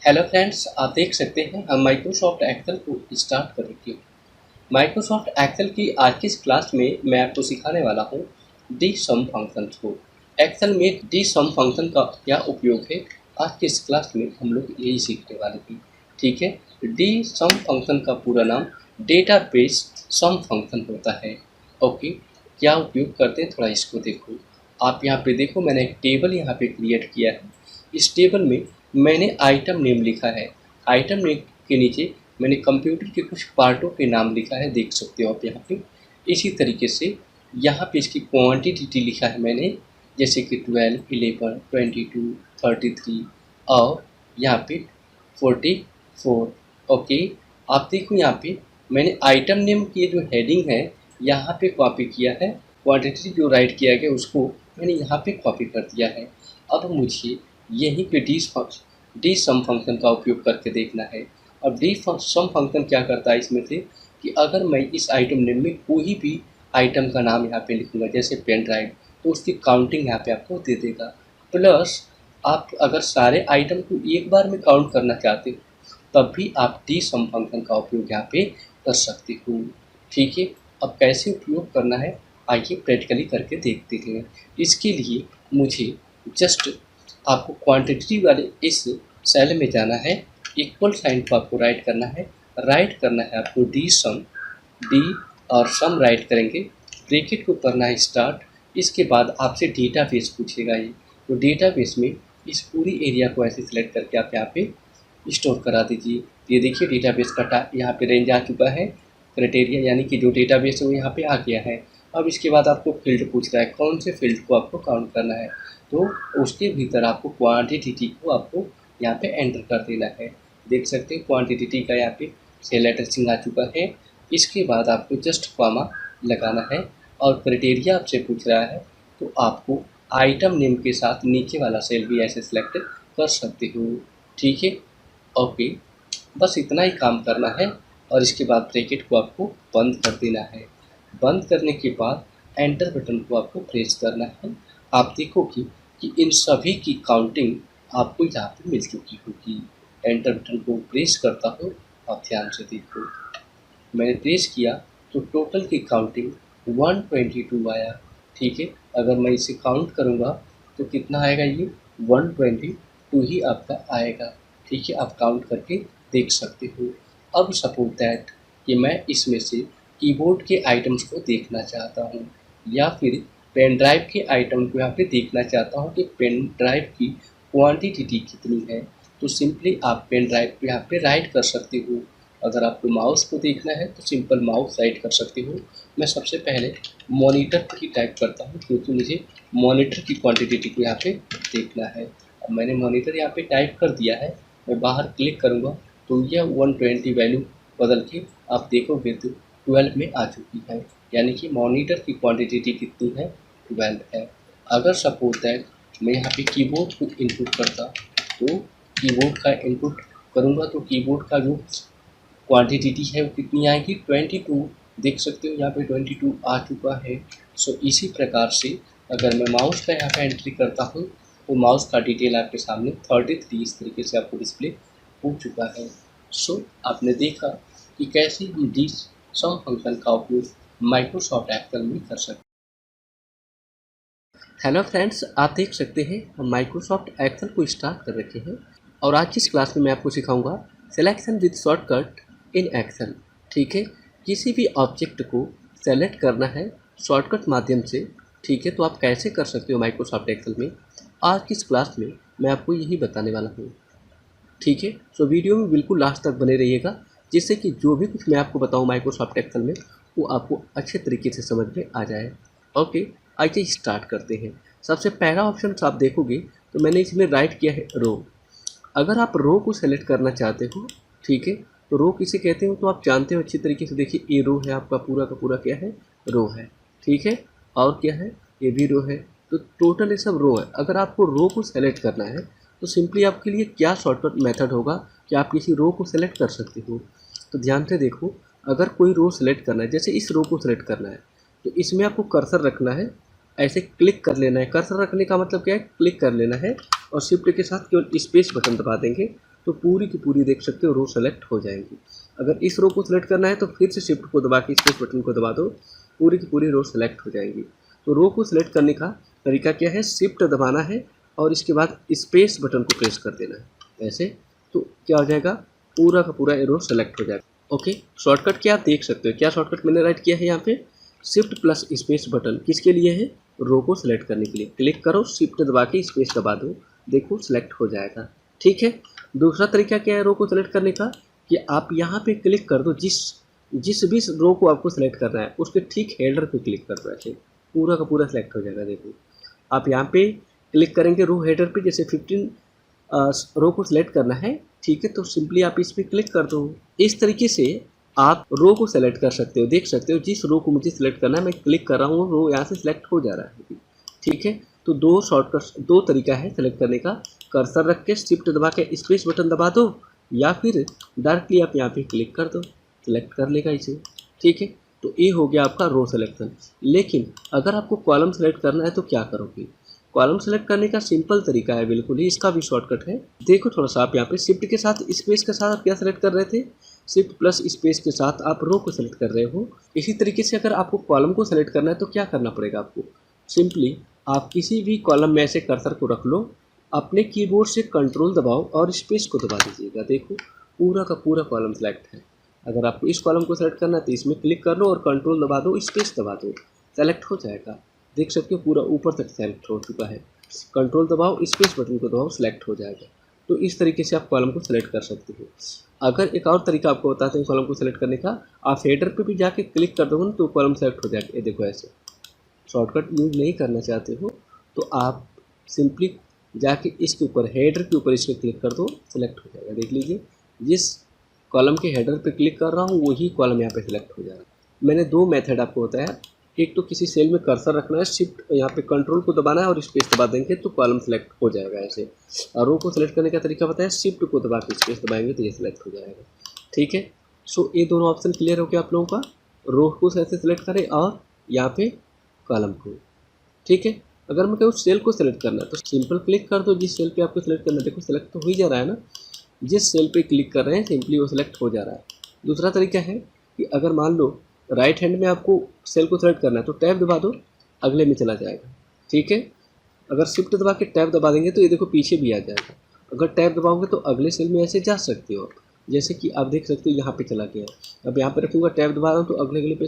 Hello friends, आप देख सकते हैं हम माइक्रोसॉफ्ट एक्सेल को स्टार्ट कर रहे हैं। माइक्रोसॉफ्ट एक्सेल की आज की इस क्लास में मैं आपको सिखाने वाला हूँ डी सम फंक्शन को। एक्सेल में डी सम फंक्शन का क्या उपयोग है, आज की इस क्लास में हम लोग यही सीखने वाले हैं। ठीक है, डी सम फंक्शन का पूरा नाम डेटाबेस सम फंक्शन होता है। ओके, क्या उपयोग करते हैं थोड़ा इसको देखो। आप यहाँ पे देखो, मैंने एक टेबल यहाँ पे क्रिएट किया है। इस टेबल में मैंने आइटम नेम लिखा है। आइटम नेम के नीचे मैंने कंप्यूटर के कुछ पार्टों के नाम लिखा है, देख सकते हो आप यहाँ पे। इसी तरीके से यहाँ पे इसकी क्वांटिटी लिखा है मैंने, जैसे कि 12, 11, 22, 33 और यहाँ पे 44। ओके, आप देखो यहाँ पे मैंने आइटम नेम की जो हेडिंग है यहाँ पे कॉपी किया है, क्वांटिटी जो राइट किया गया उसको मैंने यहाँ पे कॉपी कर दिया है। अब मुझे यहीं पे डी सम फंक्शन का उपयोग करके देखना है। अब डी सम फंक्शन क्या करता है इसमें से कि अगर मैं इस आइटम नेम में कोई भी आइटम का नाम यहाँ पे लिखूँगा, जैसे पेन ड्राइव, तो उसकी काउंटिंग यहाँ पे आपको दे देगा। प्लस आप अगर सारे आइटम को एक बार में काउंट करना चाहते हो तब भी आप डी सम फंक्शन का उपयोग यहाँ पे कर सकते हो। ठीक है, अब कैसे उपयोग करना है आइए प्रैक्टिकली करके देखते हैं। इसके लिए मुझे जस्ट आपको क्वांटिटी वाले इस सेल में जाना है, इक्वल साइन को आपको राइट करना है। राइट करना है आपको डी सम, डी और सम राइट करेंगे, ब्रैकेट को करना है स्टार्ट। इसके बाद आपसे डेटाबेस पूछेगा ये, तो डेटाबेस में इस पूरी एरिया को ऐसे सिलेक्ट करके आप यहाँ पे स्टोर करा दीजिए। ये देखिए डेटाबेस का यहाँ पे रेंज आ चुका है, क्राइटेरिया यानी कि जो डेटाबेस है वो यहाँ पे आ गया है। अब इसके बाद आपको फील्ड पूछ रहा है, कौन से फील्ड को आपको काउंट करना है, तो उसके भीतर आपको क्वांटिटी को आपको यहाँ पे एंटर कर देना है। देख सकते हैं क्वांटिटी का यहाँ पे सेल एड्रेसिंग आ चुका है। इसके बाद आपको जस्ट कॉमा लगाना है और क्राइटेरिया आपसे पूछ रहा है, तो आपको आइटम नेम के साथ नीचे वाला सेल भी ऐसे सिलेक्ट कर सकते हो। ठीक है, ओके, बस इतना ही काम करना है और इसके बाद ब्रैकेट को आपको बंद कर देना है। बंद करने के बाद एंटर बटन को आपको प्रेस करना है। आप देखोगे कि इन सभी की काउंटिंग आपको यहाँ पे मिल चुकी होगी। एंटर बटन को प्रेस करता हूँ, आप ध्यान से देखो, मैंने प्रेस किया तो टोटल की काउंटिंग 122 आया। ठीक है, अगर मैं इसे काउंट करूँगा तो कितना आएगा, ये 122 ही आपका आएगा। ठीक है, आप काउंट करके देख सकते हो। अब सपोज दैट कि मैं इसमें से कीबोर्ड के आइटम्स को देखना चाहता हूँ या फिर पेन ड्राइव के आइटम को यहाँ पे देखना चाहता हूँ कि पेन ड्राइव की क्वांटिटी कितनी है, तो सिंपली आप पेन ड्राइव को यहाँ पे राइट कर सकते हो। अगर आपको माउस को देखना है तो सिंपल माउस राइट कर सकते हो। मैं सबसे पहले मॉनिटर की टाइप करता हूँ क्योंकि मुझे मॉनिटर की क्वांटिटी को यहाँ पे देखना है। अब मैंने मॉनिटर यहाँ पे टाइप कर दिया है, मैं बाहर क्लिक करूँगा तो यह 120 वैल्यू बदल के आप देखोगे तो 12 में आ चुकी है, यानी कि मॉनिटर की क्वांटिटी कितनी है, 12 है। अगर सपोज दैट मैं यहाँ पे कीबोर्ड को इनपुट करता तो कीबोर्ड का इनपुट करूँगा तो कीबोर्ड का जो क्वांटिटी है वो कितनी आएगी, 22। देख सकते हो यहाँ पे 22 आ चुका है। सो इसी प्रकार से अगर मैं माउस का यहाँ पे एंट्री करता हूँ तो माउस का डिटेल आपके सामने 33 इस तरीके से आपको डिस्प्ले हो चुका है। सो आपने देखा कि कैसे हम डी सम फंक्शन का उपयोग माइक्रोसॉफ्ट एक्सेल में कर सकते हैं। हेलो फ्रेंड्स, आप देख सकते हैं हम माइक्रोसॉफ्ट एक्सेल को स्टार्ट कर रखे हैं और आज की इस क्लास में मैं आपको सिखाऊंगा selection with shortcut in Excel. ठीक है, किसी भी ऑब्जेक्ट को सेलेक्ट करना है शॉर्टकट माध्यम से। ठीक है, तो आप कैसे कर सकते हो माइक्रोसॉफ्ट एक्सेल में, आज की इस क्लास में मैं आपको यही बताने वाला हूँ। ठीक है, सो वीडियो में बिल्कुल लास्ट तक बने रहिएगा, जिससे कि जो भी कुछ मैं आपको बताऊँ माइक्रोसॉफ्ट एक्सेल में वो आपको अच्छे तरीके से समझ में आ जाए। ओके, आइए स्टार्ट करते हैं। सबसे पहला ऑप्शन आप देखोगे तो मैंने इसमें राइट किया है रो। अगर आप रो को सेलेक्ट करना चाहते हो, ठीक है, तो रो किसे कहते हो तो आप जानते हो अच्छी तरीके से। देखिए ये रो है, आपका पूरा का पूरा क्या है, रो है। ठीक है, और क्या है, ये भी रो है। तो टोटल ये सब रो है। अगर आपको रो को सेलेक्ट करना है तो सिंपली आपके लिए क्या शॉर्टकट मेथड होगा कि आप किसी रो को सेलेक्ट कर सकते हो। तो ध्यान से देखो, अगर कोई रो सेलेक्ट करना है, जैसे इस रो को सेलेक्ट करना है, तो इसमें आपको कर्सर रखना है, ऐसे क्लिक कर लेना है। कर्सर रखने का मतलब क्या है, क्लिक कर लेना है और शिफ्ट के साथ केवल स्पेस बटन दबा देंगे तो पूरी की पूरी देख सकते हो रो सेलेक्ट हो जाएंगी। अगर इस रो को सिलेक्ट करना है तो फिर से शिफ्ट को दबा के स्पेस बटन को दबा दो, पूरी की पूरी रो सेलेक्ट हो जाएंगी। तो रो को सिलेक्ट करने का तरीका क्या है, शिफ्ट दबाना है और इसके बाद स्पेस बटन को प्रेस कर देना है ऐसे, तो क्या हो जाएगा, पूरा का पूरा रो सेलेक्ट हो जाएगा। ओके, शॉर्टकट क्या आप देख सकते हो, क्या शॉर्टकट मैंने राइट किया है यहाँ पे, शिफ्ट प्लस स्पेस बटन किसके लिए है, रो को सिलेक्ट करने के लिए। क्लिक करो, शिफ्ट दबा के स्पेस दबा दो, देखो सिलेक्ट हो जाएगा। ठीक है, दूसरा तरीका क्या है रो को सिलेक्ट करने का, कि आप यहाँ पे क्लिक कर दो, जिस जिस भी रो को आपको सिलेक्ट करना है उसके ठीक हेडर पे क्लिक कर दो, ऐसे पूरा का पूरा सिलेक्ट हो जाएगा। देखो आप यहाँ पे क्लिक करेंगे रो हेडर पे, जैसे 15 रो को सिलेक्ट करना है, ठीक है, तो सिंपली आप इस पर क्लिक कर दो। इस तरीके से आप रो को सेलेक्ट कर सकते हो, देख सकते हो जिस रो को मुझे सिलेक्ट करना है मैं क्लिक कर रहा हूँ, रो यहाँ से सिलेक्ट हो जा रहा है। ठीक है, तो दो शॉर्टकट, दो तरीका है सेलेक्ट करने का, कर्सर रख के शिफ्ट दबा के स्पेस बटन दबा दो, या फिर डायरेक्टली आप यहाँ पे क्लिक कर दो, सिलेक्ट कर लेगा इसे। ठीक है, तो ये हो गया आपका रो सिलेक्शन। लेकिन अगर आपको कॉलम सेलेक्ट करना है तो क्या करोगे, कॉलम सेलेक्ट करने का सिंपल तरीका है बिल्कुल ही, इसका भी शॉर्टकट है। देखो थोड़ा सा आप यहाँ पे शिफ्ट के साथ स्पेस के साथ आप क्या सेलेक्ट कर रहे थे, शिफ्ट प्लस स्पेस के साथ आप रो को सेलेक्ट कर रहे हो। इसी तरीके से अगर आपको कॉलम को सेलेक्ट करना है तो क्या करना पड़ेगा आपको, सिंपली आप किसी भी कॉलम में ऐसे कर्सर को रख लो, अपने कीबोर्ड से कंट्रोल दबाओ और स्पेस को दबा दीजिएगा, देखो पूरा का पूरा कॉलम सेलेक्ट है। अगर आपको इस कॉलम को सेलेक्ट करना है तो इसमें क्लिक कर लो और कंट्रोल दबा दो, स्पेस दबा दो, सेलेक्ट हो जाएगा। देख सकते हो पूरा ऊपर तक सेलेक्ट हो चुका है, कंट्रोल दबाओ, स्पेस बटन को दबाओ, सेलेक्ट हो जाएगा। तो इस तरीके से आप कॉलम को सेलेक्ट कर सकते हो। अगर एक और तरीका आपको बताते हैं कॉलम को सेलेक्ट करने का, आप हेडर पे भी जाके क्लिक कर दोगे ना तो कॉलम सेलेक्ट हो जाएगा। ये देखो ऐसे, शॉर्टकट यूज नहीं करना चाहते हो तो आप सिंपली जाके इसके ऊपर, हेडर के ऊपर इसमें क्लिक कर दो, सेलेक्ट हो जाएगा। देख लीजिए, जिस कॉलम के हेडर पे क्लिक कर रहा हूँ वही कॉलम यहाँ पे सिलेक्ट हो जाएगा। मैंने दो मेथड आपको बताया, एक तो किसी सेल में कर्सर रखना है, शिफ्ट यहाँ पे कंट्रोल को दबाना है और स्पेस दबा देंगे तो कॉलम सेलेक्ट हो जाएगा ऐसे। और रो को सेलेक्ट करने का तरीका बताया, शिफ्ट को दबा के स्पेस दबाएंगे तो ये सिलेक्ट हो जाएगा। ठीक है, सो ये दोनों ऑप्शन क्लियर हो गया आप लोगों का, रो को कैसे सिलेक्ट करें और यहाँ पे कॉलम को। ठीक है, अगर मैं कहूँ सेल को सिलेक्ट करना है तो सिंपल क्लिक कर दो, जिस सेल पे आपको सिलेक्ट करना है, देखो सिलेक्ट तो हो ही जा रहा है ना, जिस सेल पे क्लिक कर रहे हैं सिंपली वो सिलेक्ट हो जा रहा है। दूसरा तरीका है कि अगर मान लो राइट हैंड में आपको सेल को सिलेक्ट करना है तो टैब दबा दो, अगले में चला जाएगा। ठीक है, अगर शिफ्ट दबा के टैब दबा देंगे तो ये देखो पीछे भी आ जाएगा। अगर टैब दबाओगे तो अगले सेल में ऐसे जा सकते हो, जैसे कि आप देख सकते हो यहाँ पे चला गया। अब यहाँ पे रखूँगा, टैब दबा रहा हूँ तो अगले पे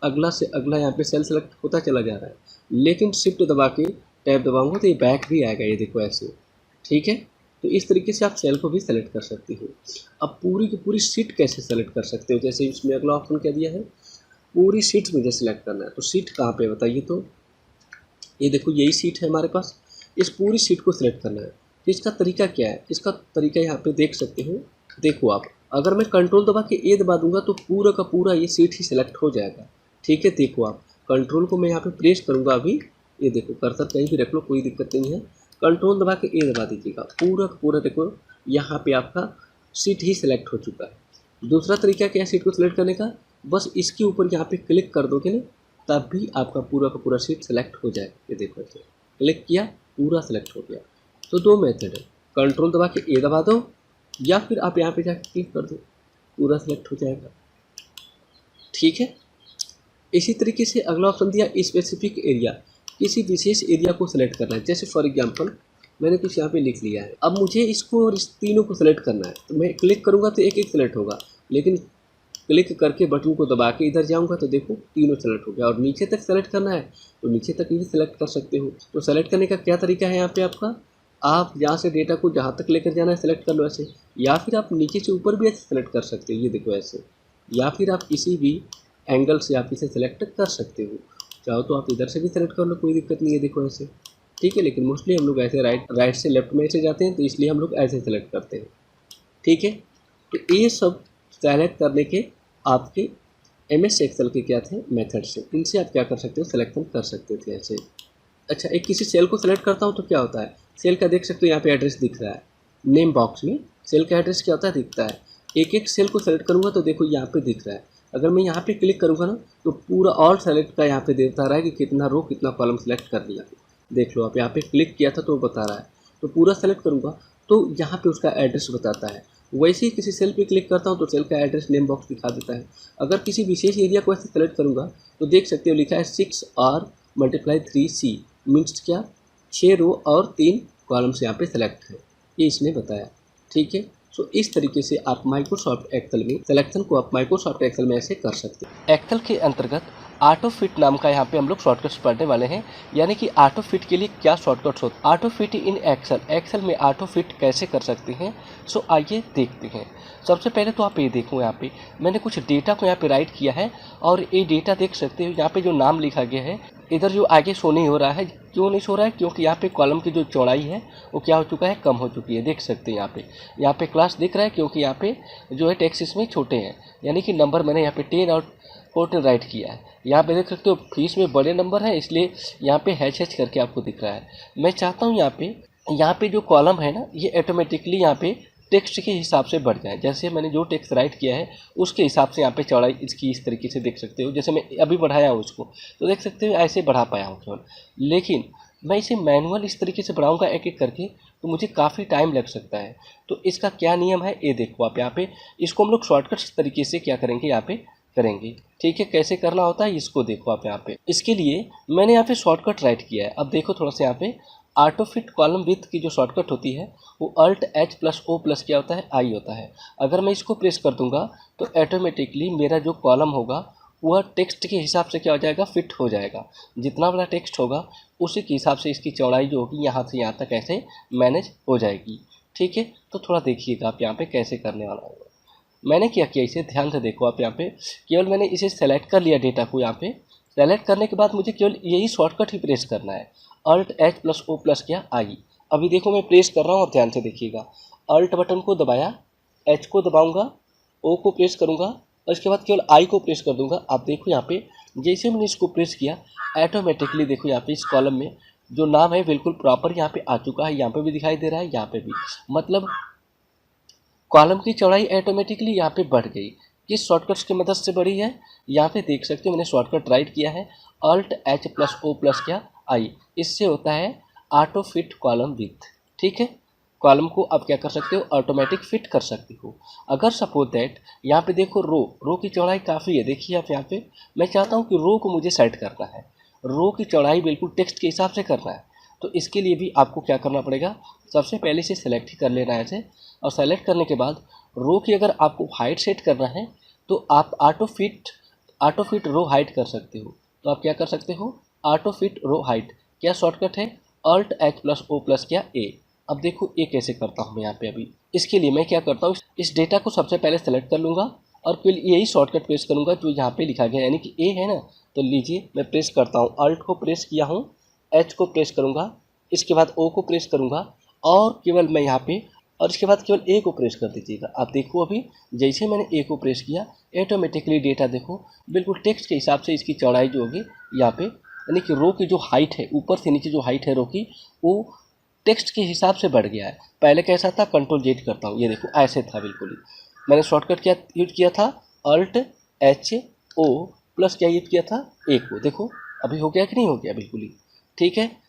अगला से अगला यहाँ पे सेल सेलेक्ट होता चला जा रहा है। लेकिन शिफ्ट दबा के टैब दबाऊंगा तो ये बैक भी आएगा, ये देखो ऐसे। ठीक है, तो इस तरीके से आप सेल को भी सेलेक्ट कर सकते हो। अब पूरी की पूरी सीट कैसे सेलेक्ट कर सकते हो, जैसे इसमें अगला ऑप्शन क्या दिया है, पूरी सीट मुझे सेलेक्ट करना है। तो सीट कहाँ पे बताइए, तो ये देखो यही सीट है हमारे पास, इस पूरी सीट को सिलेक्ट करना है। तो इसका तरीका क्या है, इसका तरीका यहाँ पे देख सकते हो। देखो आप, अगर मैं कंट्रोल दबा के ए दबा दूंगा तो पूरा का पूरा ये सीट ही सिलेक्ट हो जाएगा। ठीक है, देखो आप कंट्रोल को मैं यहाँ पे प्रेस करूँगा अभी, ये देखो कर्सर कहीं भी रख लो कोई दिक्कत नहीं है, कंट्रोल दबा के ए दबा दीजिएगा, पूरा का पूरा देखो यहाँ पे आपका सीट ही सिलेक्ट हो चुका है। दूसरा तरीका क्या है सीट को सिलेक्ट करने का, बस इसके ऊपर यहाँ पे क्लिक कर दोगे ना तब भी आपका पूरा का पूरा सीट सेलेक्ट हो जाएगा। ये देखो ऐसे क्लिक किया, पूरा सेलेक्ट हो गया। तो दो मेथड है, कंट्रोल दबा के ए दबा दो या फिर आप यहाँ पे जाके क्लिक कर दो, पूरा सेलेक्ट हो जाएगा। ठीक है, इसी तरीके से अगला ऑप्शन दिया स्पेसिफिक एरिया, किसी विशेष एरिया को सिलेक्ट करना है। जैसे फॉर एग्जांपल मैंने कुछ यहाँ पे लिख लिया है, अब मुझे इसको और इस तीनों को सिलेक्ट करना है, तो मैं क्लिक करूँगा तो एक एक सिलेक्ट होगा, लेकिन क्लिक करके बटन को दबा के इधर जाऊँगा तो देखो तीनों सेलेक्ट हो गया। और नीचे तक सेलेक्ट करना है तो नीचे तक भी सेलेक्ट कर सकते हो। तो सेलेक्ट करने का क्या तरीका है यहाँ पे आपका, आप यहाँ से डेटा को जहाँ तक लेकर जाना है सेलेक्ट कर लो ऐसे, या फिर आप नीचे से ऊपर भी ऐसे सेलेक्ट कर सकते हो, ये देखो ऐसे, या फिर आप किसी भी एंगल से आप इसे सेलेक्ट कर सकते हो। चाहो तो आप इधर से भी सेलेक्ट कर लो, कोई दिक्कत नहीं है, देखो ऐसे। ठीक है, लेकिन मोस्टली हम लोग ऐसे राइट से लेफ्ट में ऐसे जाते हैं तो इसलिए हम लोग ऐसे सेलेक्ट करते हैं। ठीक है, तो ये सब सेलेक्ट करने के आपके MS एक्सेल के क्या थे मेथड्स हैं, इनसे आप क्या कर सकते हो, सिलेक्शन कर सकते थे ऐसे। अच्छा, एक किसी सेल को सेलेक्ट करता हूँ तो क्या होता है, सेल का देख सकते हो यहाँ पे एड्रेस दिख रहा है, नेम बॉक्स में सेल का एड्रेस क्या होता है दिखता है। एक एक सेल को सेलेक्ट करूँगा तो देखो यहाँ पे दिख रहा है। अगर मैं यहाँ पे क्लिक करूँगा ना तो पूरा ऑल सेलेक्ट का यहाँ पे देता रहा है कि कितना रो कितना कॉलम सेलेक्ट कर लिया। देख लो आप यहाँ पे क्लिक किया था तो बता रहा है, तो पूरा सेलेक्ट करूँगा तो यहाँ पे उसका एड्रेस बताता है। वैसे ही किसी सेल पे क्लिक करता हूँ तो सेल का एड्रेस नेम बॉक्स दिखा देता है। अगर किसी विशेष एरिया को ऐसे सेलेक्ट करूँगा तो देख सकते हो लिखा है 6R×3C मीन्स क्या, 6 रो और 3 कॉलम्स यहाँ पे सेलेक्ट है, ये इसने बताया। ठीक है, सो इस तरीके से आप माइक्रोसॉफ्ट एक्सेल में सिलेक्शन को आप माइक्रोसॉफ्ट एक्सेल में ऐसे कर सकते हैं। एक्सेल के अंतर्गत ऑटो फिट नाम का यहाँ पे हम लोग शॉर्टकट्स पढ़ने वाले हैं, यानी कि ऑटो फिट के लिए क्या शॉर्टकट्स होते हैं। Auto fit in Excel, Excel में ऑटो फिट कैसे कर सकते हैं, सो आइए देखते हैं। सबसे पहले तो आप ये देखो, यहाँ पे मैंने कुछ डेटा को यहाँ पे राइट किया है और ये डेटा देख सकते हो यहाँ पे जो नाम लिखा गया है इधर जो आगे शो नहीं हो रहा है। क्यों नहीं शो रहा है, क्योंकि यहाँ पे कॉलम की जो चौड़ाई है वो क्या हो चुका है, कम हो चुकी है। देख सकते हैं यहाँ पे क्लास दिख रहा है, क्योंकि यहाँ पे जो है टेक्स्ट इसमें छोटे हैं, यानी कि नंबर मैंने यहाँ पे 10 और 14 राइट किया है। यहाँ पे देख सकते हो फीस में बड़े नंबर है, इसलिए यहाँ पे हैच करके आपको दिख रहा है। मैं चाहता हूँ यहाँ पे जो कॉलम है ना, ये ऑटोमेटिकली यहाँ पे टेक्स्ट के हिसाब से बढ़ जाए। जैसे मैंने जो टेक्स्ट राइट किया है उसके हिसाब से यहाँ पे चौड़ाई इसकी इस तरीके से देख सकते हो। जैसे मैं अभी बढ़ाया हूँ उसको, तो देख सकते हो ऐसे बढ़ा पाया हूँ केवल। लेकिन मैं इसे मैनुअल इस तरीके से बढ़ाऊँगा एक एक करके, तो मुझे काफ़ी टाइम लग सकता है। तो इसका क्या नियम है ये देखो आप यहाँ पे, इसको हम लोग शॉर्टकट तरीके से क्या करेंगे यहाँ पे करेंगे। ठीक है, कैसे करना होता है इसको देखो आप यहाँ पे। इसके लिए मैंने यहाँ पे शॉर्टकट राइट किया है। अब देखो थोड़ा सा यहाँ पे ऑटो फिट कॉलम विथ की जो शॉर्टकट होती है वो Alt+H+O+ क्या होता है, आई होता है। अगर मैं इसको प्रेस कर दूंगा तो ऑटोमेटिकली मेरा जो कॉलम होगा वह टेक्स्ट के हिसाब से क्या हो जाएगा, फिट हो जाएगा। जितना बड़ा टेक्स्ट होगा उसी के हिसाब से इसकी चौड़ाई जो होगी यहाँ से यहाँ तक ऐसे मैनेज हो जाएगी। ठीक है, तो थोड़ा देखिएगा आप यहाँ पे कैसे करने वाला होगा। मैंने क्या किया, इसे ध्यान से देखो आप यहाँ पे। केवल मैंने इसे सेलेक्ट कर लिया डेटा को। यहाँ पे सेलेक्ट करने के बाद मुझे केवल यही शॉर्टकट ही प्रेस करना है, Alt+H+O+ क्या, आई। अभी देखो मैं प्रेस कर रहा हूँ, आप ध्यान से देखिएगा। Alt बटन को दबाया, H को दबाऊंगा, O को प्रेस करूंगा और इसके बाद केवल I को प्रेस कर दूंगा। आप देखो यहाँ पे जैसे मैंने इसको प्रेस किया ऑटोमेटिकली देखो यहाँ पे इस कॉलम में जो नाम है बिल्कुल प्रॉपर यहाँ पे आ चुका है। यहाँ पे भी दिखाई दे रहा है, यहाँ पे भी, मतलब कॉलम की चौड़ाई ऑटोमेटिकली यहाँ पे बढ़ गई। किस शॉर्टकट्स की मदद से बढ़ी है, यहाँ पे देख सकते हो मैंने शॉर्टकट राइट किया है Alt+H+O+ क्या, आई। इससे होता है ऑटो फिट कॉलम विथ। ठीक है, कॉलम को आप क्या कर सकते हो, ऑटोमेटिक फिट कर सकते हो। अगर सपोज दैट यहाँ पे देखो रो की चौड़ाई काफ़ी है, देखिए आप यहाँ पे। मैं चाहता हूँ कि रो को मुझे सेट करना है, रो की चौड़ाई बिल्कुल टेक्स्ट के हिसाब से करना है। तो इसके लिए भी आपको क्या करना पड़ेगा, सबसे पहले से सेलेक्ट ही कर लेना है ऐसे, और सेलेक्ट करने के बाद रो की अगर आपको हाइट सेट करना है तो आप ऑटो फिट रो हाइट कर सकते हो। तो आप क्या कर सकते हो, ऑटो फिट रो हाइट क्या शॉर्टकट है, Alt+H+O+ क्या, ए। अब देखो ए कैसे करता हूँ मैं यहाँ पे। अभी इसके लिए मैं क्या करता हूँ, इस डेटा को सबसे पहले सेलेक्ट कर लूँगा और फिर यही शॉर्टकट प्रेस करूँगा जो यहाँ पे लिखा गया, यानी कि ए है ना। तो लीजिए मैं प्रेस करता हूँ, Alt को प्रेस किया हूँ, H को प्रेस करूँगा, इसके बाद O को प्रेस करूँगा और केवल मैं यहाँ पे, और इसके बाद केवल ए को प्रेस कर दीजिएगा। आप देखो अभी जैसे मैंने ए को प्रेस किया ऑटोमेटिकली डेटा देखो बिल्कुल टेक्स्ट के हिसाब से इसकी चौड़ाई जो होगी यहाँ पे, यानी कि रो की जो हाइट है ऊपर से नीचे जो हाइट है रो की, वो टेक्स्ट के हिसाब से बढ़ गया है। पहले कैसा था, Ctrl+Z करता हूँ, ये देखो ऐसे था बिल्कुल ही। मैंने शॉर्टकट क्या यूज किया था, Alt+H+O+ क्या यूज किया था, ए को। देखो अभी हो गया कि नहीं हो गया, बिल्कुल ही। ठीक है,